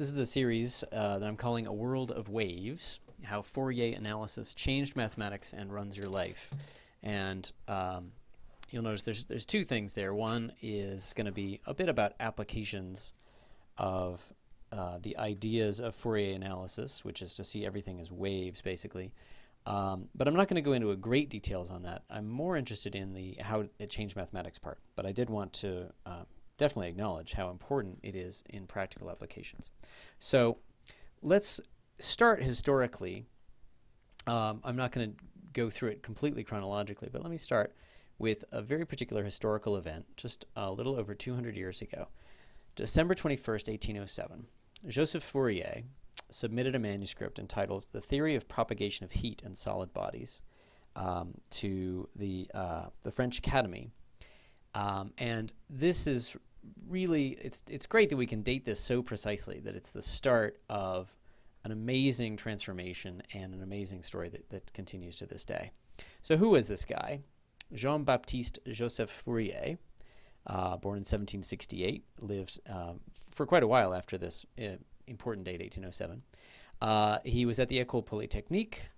This is a series that I'm calling A World of Waves, how Fourier Analysis changed mathematics and runs your life. And you'll notice there's two things there. One is going to be a bit about applications of the ideas of Fourier Analysis, which is to see everything as waves, basically. But I'm not going to go into great details on that. I'm more interested in the how it changed mathematics part. But I did want to definitely acknowledge how important it is in practical applications. So let's start historically. I'm not going to go through it completely chronologically, but let me start with a very particular historical event just a little over 200 years ago. December 21st, 1807, Joseph Fourier submitted a manuscript entitled The Theory of Propagation of Heat in Solid Bodies to the French Academy. And this is really, it's great that we can date this so precisely, that it's the start of an amazing transformation and an amazing story that continues to this day. So who was this guy? Jean-Baptiste Joseph Fourier, born in 1768, lived for quite a while after this important date, 1807. He was at the École Polytechnique,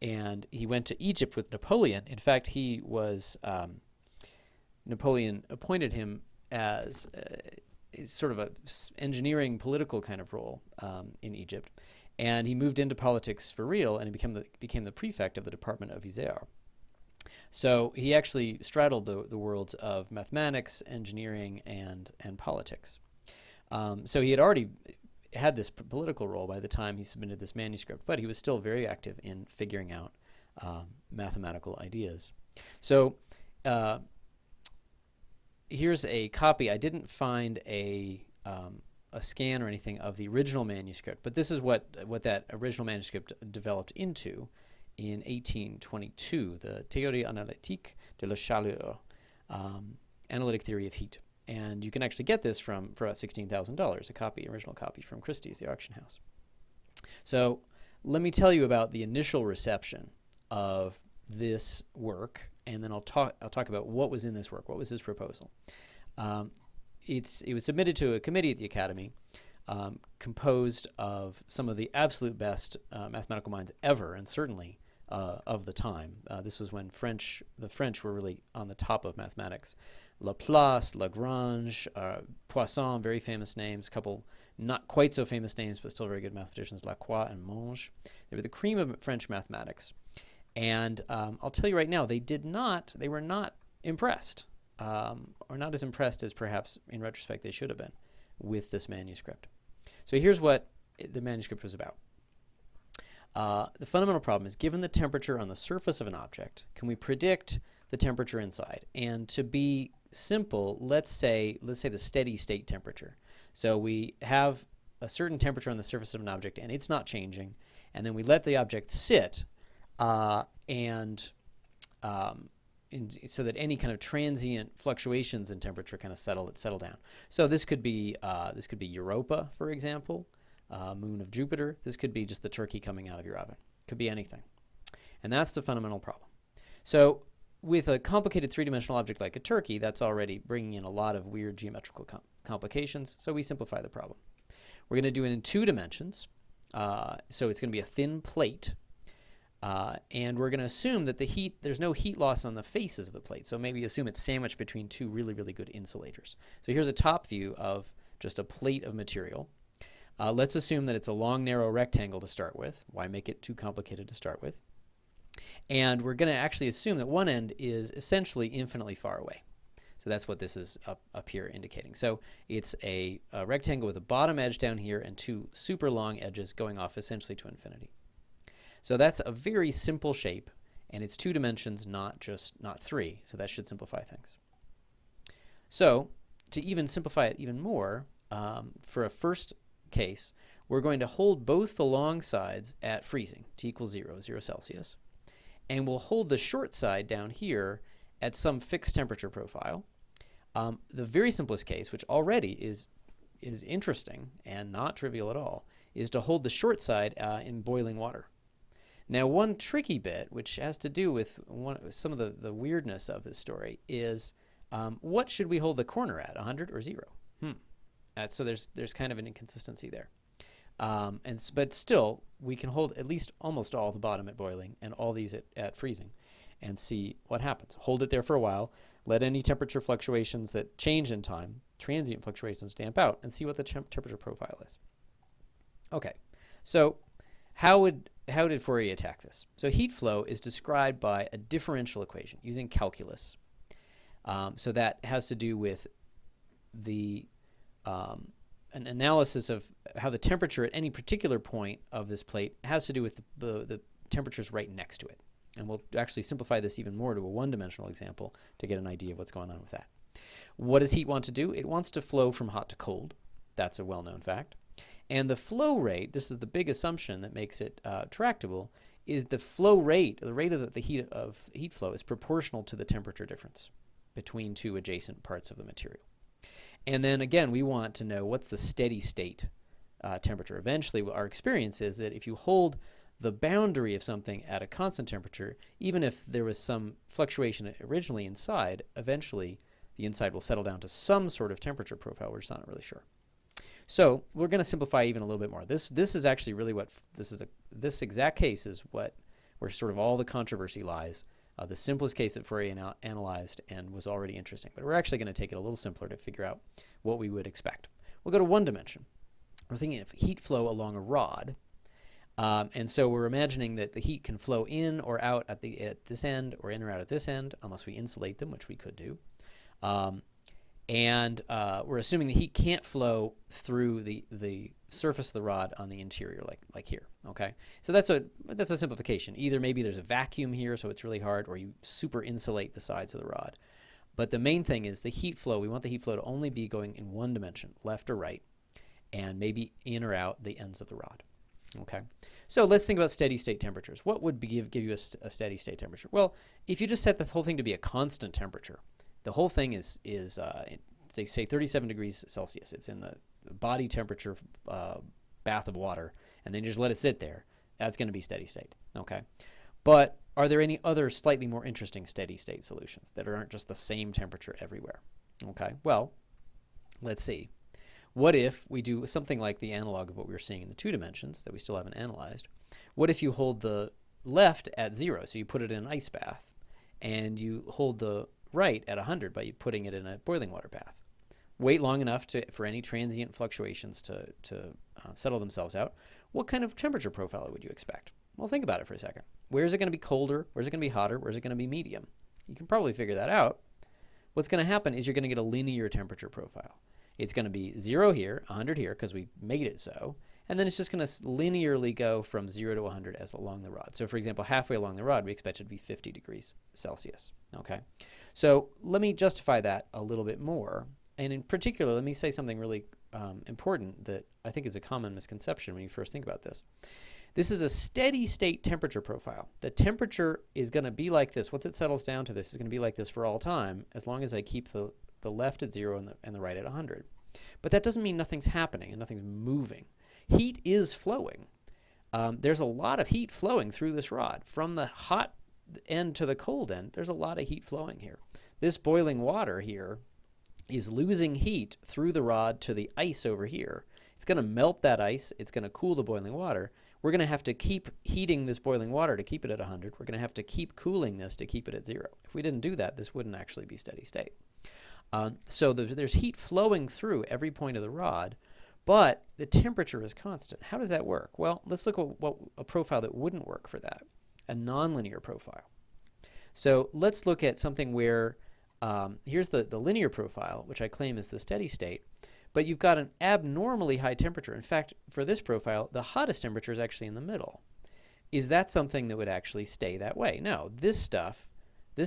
and he went to Egypt with Napoleon. In fact, he was Napoleon appointed him as sort of a engineering political kind of role in Egypt, and he moved into politics for real, and he became the prefect of the Department of Isère. So he actually straddled the worlds of mathematics, engineering, and politics. So he had already had this political role by the time he submitted this manuscript, but he was still very active in figuring out mathematical ideas. So here's a copy. I didn't find a scan or anything of the original manuscript, but this is what that original manuscript developed into in 1822, the Théorie analytique de la chaleur, analytic theory of heat. And you can actually get this for about $16,000, a copy, original copy from Christie's, the auction house. So let me tell you about the initial reception of this work, and then I'll talk about what was in this work, what was his proposal. It was submitted to a committee at the Academy, composed of some of the absolute best mathematical minds ever, and certainly of the time. This was when the French were really on the top of mathematics. Laplace, Lagrange, Poisson, very famous names, a couple not quite so famous names, but still very good mathematicians, Lacroix and Monge. They were the cream of French mathematics. And I'll tell you right now, they were not impressed, or not as impressed as perhaps in retrospect they should have been with this manuscript. So here's what the manuscript was about. The fundamental problem is, given the temperature on the surface of an object, can we predict the temperature inside? And to be simple, let's say the steady state temperature. So we have a certain temperature on the surface of an object, and it's not changing, and then we let the object sit, so that any kind of transient fluctuations in temperature kind of settle down. So this could be Europa, for example, moon of Jupiter. This could be just the turkey coming out of your oven. Could be anything. And that's the fundamental problem. So with a complicated three-dimensional object like a turkey, that's already bringing in a lot of weird geometrical complications, so we simplify the problem. We're going to do it in 2 dimensions. So it's going to be a thin plate, and we're going to assume that there's no heat loss on the faces of the plate, so maybe assume it's sandwiched between 2 really, really good insulators. So here's a top view of just a plate of material. Let's assume that it's a long, narrow rectangle to start with. Why make it too complicated to start with? And we're going to actually assume that one end is essentially infinitely far away. So that's what this is up here indicating. So it's a rectangle with a bottom edge down here and 2 super long edges going off essentially to infinity. So that's a very simple shape, and it's 2 dimensions, not 3. So that should simplify things. So to even simplify it even more, for a first case, we're going to hold both the long sides at freezing, T equals 0 Celsius, and we'll hold the short side down here at some fixed temperature profile. The very simplest case, which already is interesting and not trivial at all, is to hold the short side in boiling water. Now, one tricky bit, which has to do with some of the weirdness of this story, is what should we hold the corner at, 100 or 0? So there's kind of an inconsistency there. But still, we can hold at least almost all the bottom at boiling and all these at freezing and see what happens. Hold it there for a while. Let any temperature fluctuations that change in time, transient fluctuations, damp out and see what the temperature profile is. Okay, so how did Fourier attack this? So heat flow is described by a differential equation using calculus. So that has to do with an analysis of how the temperature at any particular point of this plate has to do with the temperatures right next to it. And we'll actually simplify this even more to a one-dimensional example to get an idea of what's going on with that. What does heat want to do? It wants to flow from hot to cold. That's a well-known fact. And the flow rate, this is the big assumption that makes it tractable, is the flow rate, the rate of the heat flow is proportional to the temperature difference between two adjacent parts of the material. And then again, we want to know what's the steady state temperature. Eventually, our experience is that if you hold the boundary of something at a constant temperature, even if there was some fluctuation originally inside, eventually the inside will settle down to some sort of temperature profile. We're just not really sure. So we're going to simplify even a little bit more. This is actually really what this exact case is where sort of all the controversy lies. The simplest case that Fourier analyzed and was already interesting. But we're actually going to take it a little simpler to figure out what we would expect. We'll go to one dimension. We're thinking of heat flow along a rod. And so we're imagining that the heat can flow in or out at this end or in or out at this end, unless we insulate them, which we could do. And we're assuming the heat can't flow through the surface of the rod on the interior, like here. Okay, so that's a simplification. Either maybe there's a vacuum here, so it's really hard, or you super insulate the sides of the rod. But the main thing is the heat flow. We want the heat flow to only be going in one dimension, left or right, and maybe in or out the ends of the rod. Okay, so let's think about steady state temperatures. What would give you a steady state temperature? Well, if you just set the whole thing to be a constant temperature, the whole thing is they say 37 degrees Celsius. It's in the body temperature bath of water, and then you just let it sit there. That's going to be steady state. Okay, but are there any other slightly more interesting steady state solutions that aren't just the same temperature everywhere? Okay, well, let's see. What if we do something like the analog of what we were seeing in the 2 dimensions that we still haven't analyzed? What if you hold the left at 0, so you put it in an ice bath, and you hold the right at 100 by putting it in a boiling water bath? Wait long enough for any transient fluctuations to settle themselves out. What kind of temperature profile would you expect? Well, think about it for a second. Where is it going to be colder? Where's it going to be hotter? Where's it going to be medium? You can probably figure that out. What's going to happen is you're going to get a linear temperature profile. It's going to be 0 here, 100 here, because we made it so. And then it's just going to linearly go from 0 to 100 as along the rod. So, for example, halfway along the rod, we expect it to be 50 degrees Celsius. Okay? So let me justify that a little bit more. And in particular, let me say something really important that I think is a common misconception when you first think about this. This is a steady state temperature profile. The temperature is going to be like this. Once it settles down to this, it's going to be like this for all time, as long as I keep the left at 0 and the right at 100. But that doesn't mean nothing's happening and nothing's moving. Heat is flowing. There's a lot of heat flowing through this rod. From the hot end to the cold end, there's a lot of heat flowing here. This boiling water here is losing heat through the rod to the ice over here. It's going to melt that ice. It's going to cool the boiling water. We're going to have to keep heating this boiling water to keep it at 100. We're going to have to keep cooling this to keep it at 0. If we didn't do that, this wouldn't actually be steady state. So there's heat flowing through every point of the rod, but the temperature is constant. How does that work? Well, let's look at a profile that wouldn't work for that, a nonlinear profile. So let's look at something where here's the linear profile, which I claim is the steady state, but you've got an abnormally high temperature. In fact, for this profile, the hottest temperature is actually in the middle. Is that something that would actually stay that way? No, this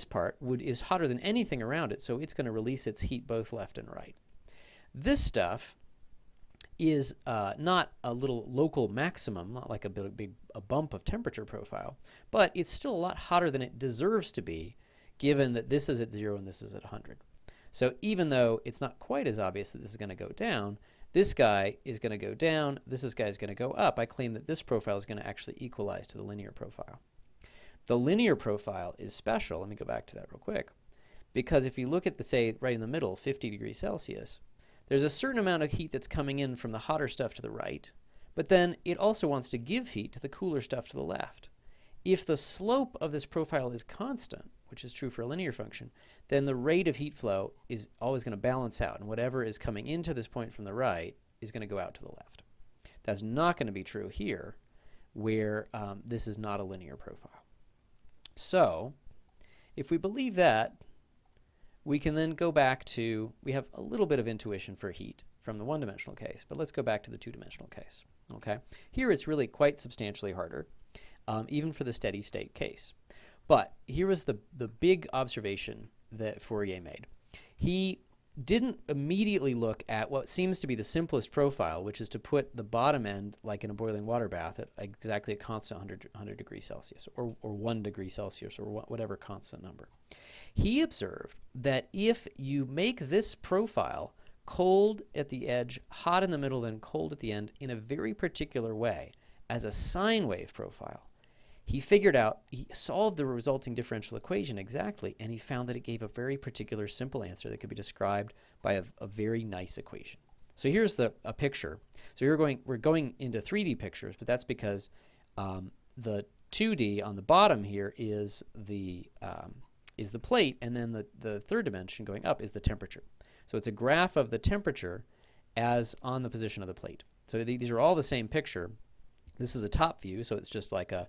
part is hotter than anything around it, so it's going to release its heat both left and right. This stuff is not a little local maximum, not like a bump of temperature profile, but it's still a lot hotter than it deserves to be, given that this is at 0 and this is at 100. So even though it's not quite as obvious that this is going to go down, this guy is going to go down, this guy is going to go up. I claim that this profile is going to actually equalize to the linear profile. The linear profile is special. Let me go back to that real quick. Because if you look at say, right in the middle, 50 degrees Celsius, there's a certain amount of heat that's coming in from the hotter stuff to the right, but then it also wants to give heat to the cooler stuff to the left. If the slope of this profile is constant, which is true for a linear function, then the rate of heat flow is always going to balance out, and whatever is coming into this point from the right is going to go out to the left. That's not going to be true here, where this is not a linear profile. So if we believe that, we can then go back to, we have a little bit of intuition for heat from the one-dimensional case, but let's go back to the two-dimensional case. Okay? Here it's really quite substantially harder, even for the steady state case. But here was the big observation that Fourier made. He didn't immediately look at what seems to be the simplest profile, which is to put the bottom end, like in a boiling water bath, at exactly a constant 100 degrees Celsius, or 1 degree Celsius, or whatever constant number. He observed that if you make this profile cold at the edge, hot in the middle, then cold at the end in a very particular way, as a sine wave profile, he solved the resulting differential equation exactly, and he found that it gave a very particular simple answer that could be described by a very nice equation. So here's a picture. So we're going into 3D pictures, but that's because the 2D on the bottom here is the plate, and then the third dimension going up is the temperature. So it's a graph of the temperature as on the position of the plate. So these are all the same picture. This is a top view, so it's just like a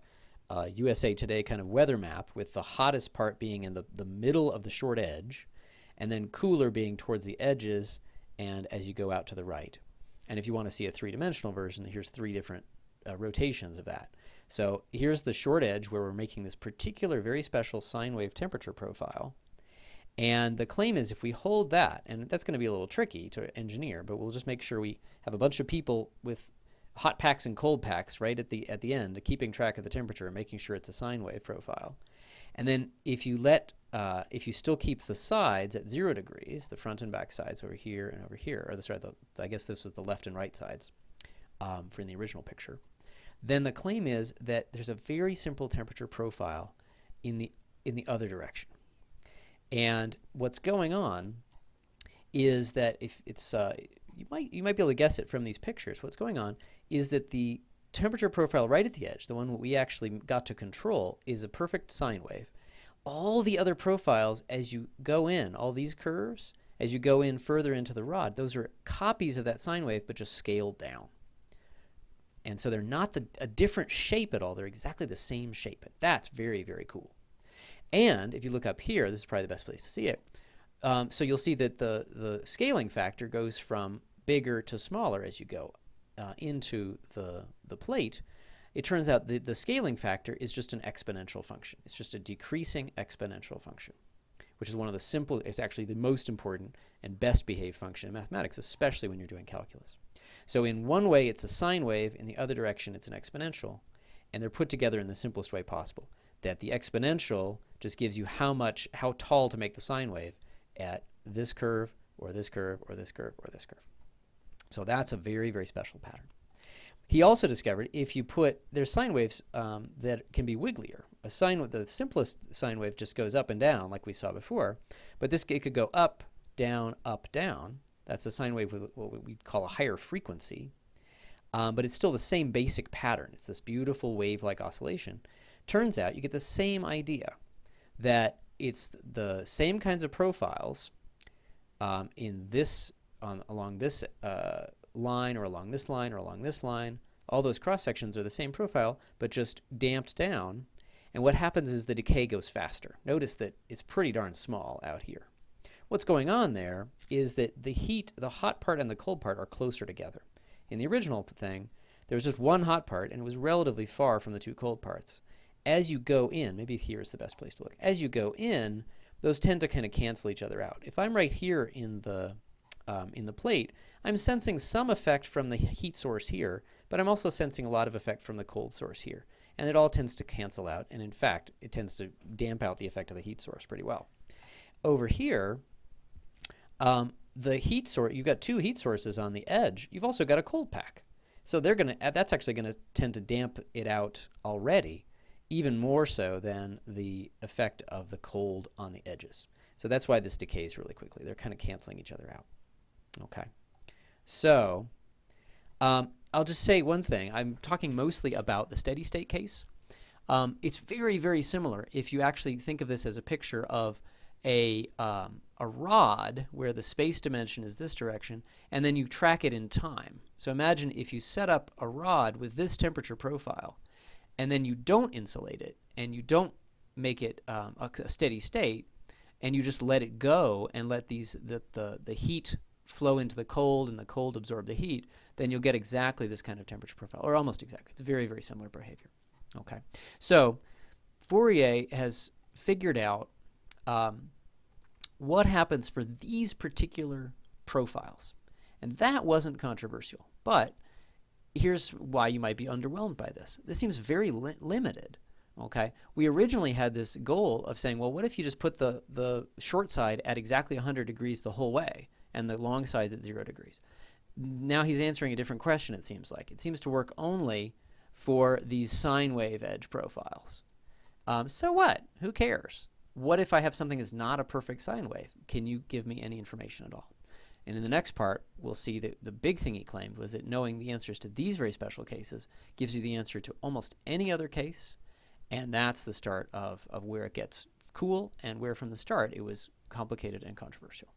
USA Today kind of weather map, with the hottest part being in the middle of the short edge, and then cooler being towards the edges and as you go out to the right. And if you want to see a three-dimensional version, here's 3 different rotations of that. So here's the short edge where we're making this particular very special sine wave temperature profile. And the claim is if we hold that, and that's going to be a little tricky to engineer, but we'll just make sure we have a bunch of people with hot packs and cold packs right at the end, keeping track of the temperature and making sure it's a sine wave profile. And then if you still keep the sides at 0 degrees, the front and back sides over here and over here, or I guess this was the left and right sides for in the original picture, then the claim is that there's a very simple temperature profile in the other direction. And what's going on is that if it's you might be able to guess it from these pictures. What's going on is that the temperature profile right at the edge, the one we actually got to control, is a perfect sine wave. All the other profiles, as you go in, all these curves, as you go in further into the rod, those are copies of that sine wave, but just scaled down. And so they're not a different shape at all. They're exactly the same shape. That's very, very cool. And if you look up here, this is probably the best place to see it. So you'll see that the scaling factor goes from bigger to smaller as you go into the plate. It turns out the scaling factor is just an exponential function. It's just a decreasing exponential function, which is one of the simple, it's actually the most important and best behaved function in mathematics, especially when you're doing calculus. So in one way it's a sine wave, in the other direction it's an exponential, and they're put together in the simplest way possible. That the exponential just gives you how tall to make the sine wave at this curve, or this curve, or this curve, or this curve. So that's a very, very special pattern. He also discovered if you there's sine waves that can be wigglier. The simplest sine wave just goes up and down like we saw before, but it could go up, down, up, down. That's a sine wave with what we call a higher frequency, but it's still the same basic pattern. It's this beautiful wave-like oscillation. Turns out you get the same idea, that it's the same kinds of profiles along this line, or along this line, or along this line. All those cross sections are the same profile, but just damped down. And what happens is the decay goes faster. Notice that it's pretty darn small out here. What's going on there is that the hot part and the cold part are closer together. In the original thing, there was just one hot part, and it was relatively far from the 2 cold parts. As you go in, maybe here is the best place to look. As you go in, those tend to kind of cancel each other out. If I'm right here in the plate, I'm sensing some effect from the heat source here, but I'm also sensing a lot of effect from the cold source here. And it all tends to cancel out, and in fact, it tends to damp out the effect of the heat source pretty well. Over here, the heat source, you've got 2 heat sources on the edge. You've also got a cold pack. So that's actually going to tend to damp it out already, even more so than the effect of the cold on the edges. So that's why this decays really quickly. They're kind of canceling each other out. Okay. So I'll just say one thing. I'm talking mostly about the steady state case. It's very, very similar if you actually think of this as a picture of a rod where the space dimension is this direction, and then you track it in time. So imagine if you set up a rod with this temperature profile, and then you don't insulate it, and you don't make it a steady state, and you just let it go and let the heat flow into the cold and the cold absorb the heat, then you'll get exactly this kind of temperature profile, or almost exactly. It's very, very similar behavior. Okay, so Fourier has figured out what happens for these particular profiles, and that wasn't controversial. But here's why you might be underwhelmed by this. This seems very limited. Okay, we originally had this goal of saying, well, what if you just put the short side at exactly 100 degrees the whole way, and the long side at 0 degrees? Now he's answering a different question. It seems like it seems to work only for these sine wave edge profiles. So what? Who cares? What if I have something that's not a perfect sine wave? Can you give me any information at all? And in the next part, we'll see that the big thing he claimed was that knowing the answers to these very special cases gives you the answer to almost any other case, and that's the start of where it gets cool and where from the start it was complicated and controversial.